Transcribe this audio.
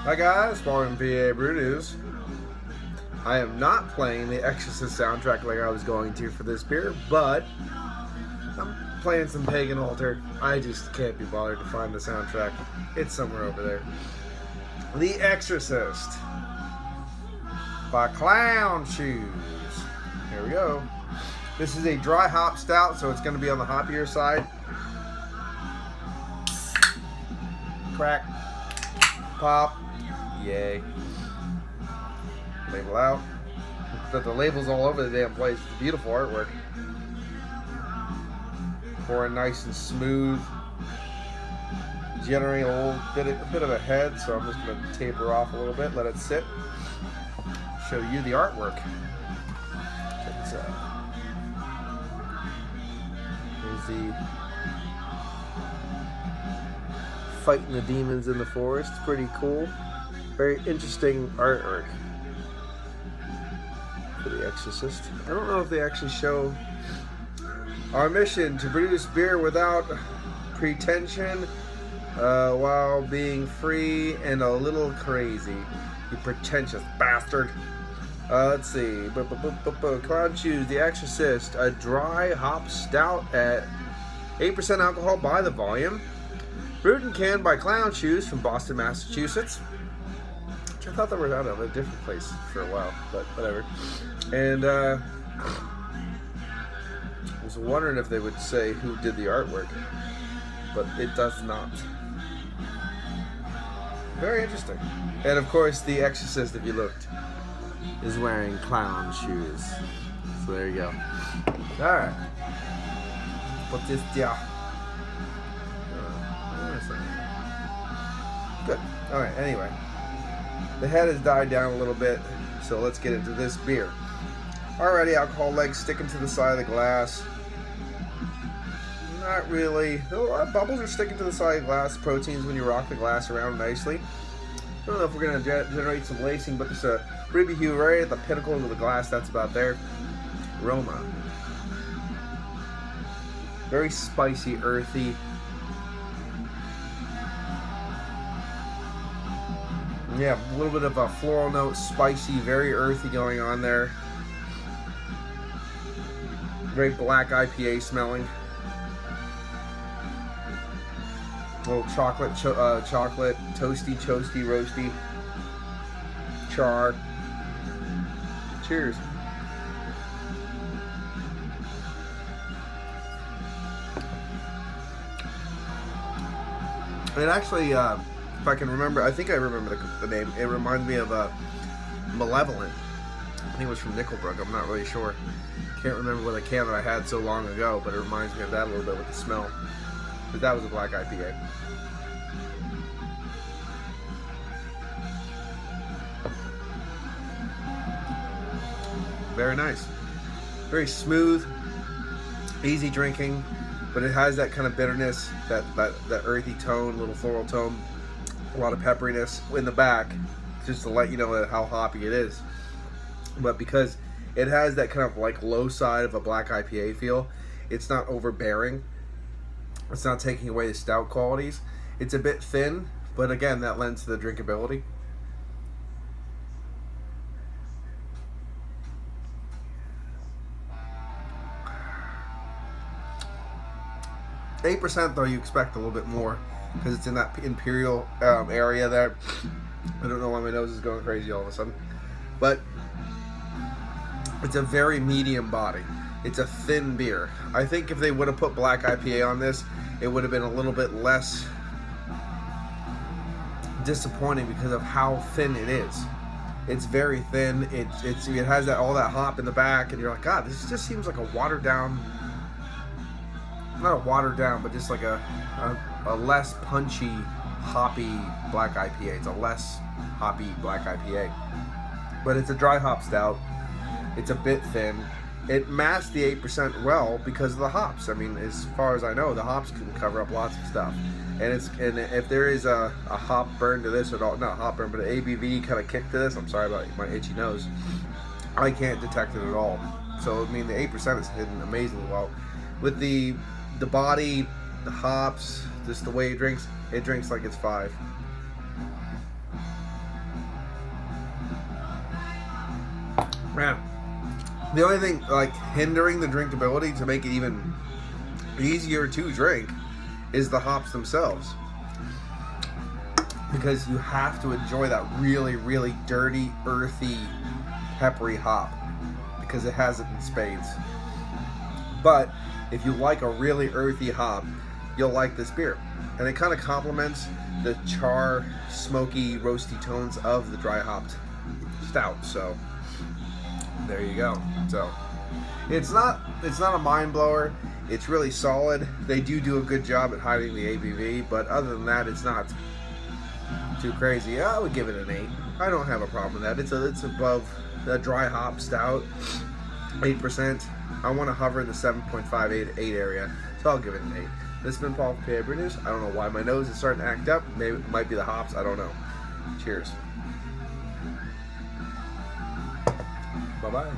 Hi guys, welcome to PABrewNews. I am not playing the Exorcist soundtrack like I was going to for this beer, but I'm playing some Pagan Altar. I just can't be bothered to find the soundtrack. It's somewhere over there. The Exorcist by Clown Shoes. Here we go. This is a dry hop stout, so it's going to be on the hoppier side. Crack. Pop. Yay. Label out. But the label's all over the damn place. It's beautiful artwork. Pouring nice and smooth. Generating a bit of a head, so I'm just going to taper off a little bit, let it sit. Show you the artwork. Check this out. Here's the fighting the demons in the forest. Pretty cool. Very interesting artwork for the Exorcist. I don't know if they actually show our mission to produce beer without pretension while being free and a little crazy. You pretentious bastard. Let's see. Clown Shoes, The Exorcist, a dry hop stout at 8% alcohol by the volume. Brewed and canned by Clown Shoes from Boston, Massachusetts. Which I thought they were out of a different place for a while, but whatever. And I was wondering if they would say who did the artwork, but it does not. Very interesting. And of course, The Exorcist, if you looked, is wearing clown shoes. So there you go. Alright. Put this down. Good. Alright, anyway. The head has died down a little bit, so let's get into this beer. Already, alcohol legs sticking to the side of the glass. Not really. Bubbles are sticking to the side of the glass. Proteins when you rock the glass around nicely. I don't know if we're going to generate some lacing, but there's a ruby hue right at the pinnacle of the glass. That's about there. Aroma. Very spicy, earthy. Yeah, a little bit of a floral note, spicy, very earthy going on there. Very black IPA smelling. A little chocolate, toasty, roasty, char. Cheers. And actually, if I can remember, I think I remember the name. It reminds me of Malevolent. I think it was from Nickelbrook. I'm not really sure. Can't remember what a can that I had so long ago, but it reminds me of that a little bit with the smell. But that was a black IPA. Very nice. Very smooth, easy drinking, but it has that kind of bitterness, that earthy tone, little floral tone. A lot of pepperiness in the back, just to let you know how hoppy it is. But because it has that kind of like low side of a black IPA feel, it's not overbearing. It's not taking away the stout qualities. It's a bit thin, but again, that lends to the drinkability. %, though, you expect a little bit more because it's in that imperial area there. I don't know why my nose is going crazy all of a sudden, but it's a very medium body. It's a thin beer. I think if they would have put black IPA on this, it would have been a little bit less disappointing because of how thin it is. It's very thin. It has all that hop in the back, and you're like, God, this just seems like a watered down. Not a watered down, but just like a less punchy, hoppy black IPA. It's a less hoppy black IPA. But it's a dry hop stout. It's a bit thin. It masks the 8% well because of the hops. I mean, as far as I know, the hops can cover up lots of stuff. And if there is a hop burn to this at all, not hop burn, but an ABV kind of kick to this, I'm sorry about my itchy nose, I can't detect it at all. So, I mean, the 8% is hidden amazingly well. With the body, the hops, just the way it drinks like it's 5. Man, the only thing like hindering the drinkability to make it even easier to drink is the hops themselves, because you have to enjoy that really, really dirty, earthy, peppery hop, because it has it in spades. But if you like a really earthy hop, you'll like this beer. And it kind of complements the char, smoky, roasty tones of the dry hopped stout. So there you go. So it's not a mind blower. It's really solid. They do a good job at hiding the ABV, but other than that, it's not too crazy. I would give it an 8. I don't have a problem with that. It's above the dry hop stout, 8%. I want to hover in the 7.5, 8 area, so I'll give it an 8. This has been Paul from PABrewNews. I don't know why my nose is starting to act up. Maybe it might be the hops. I don't know. Cheers. Bye-bye.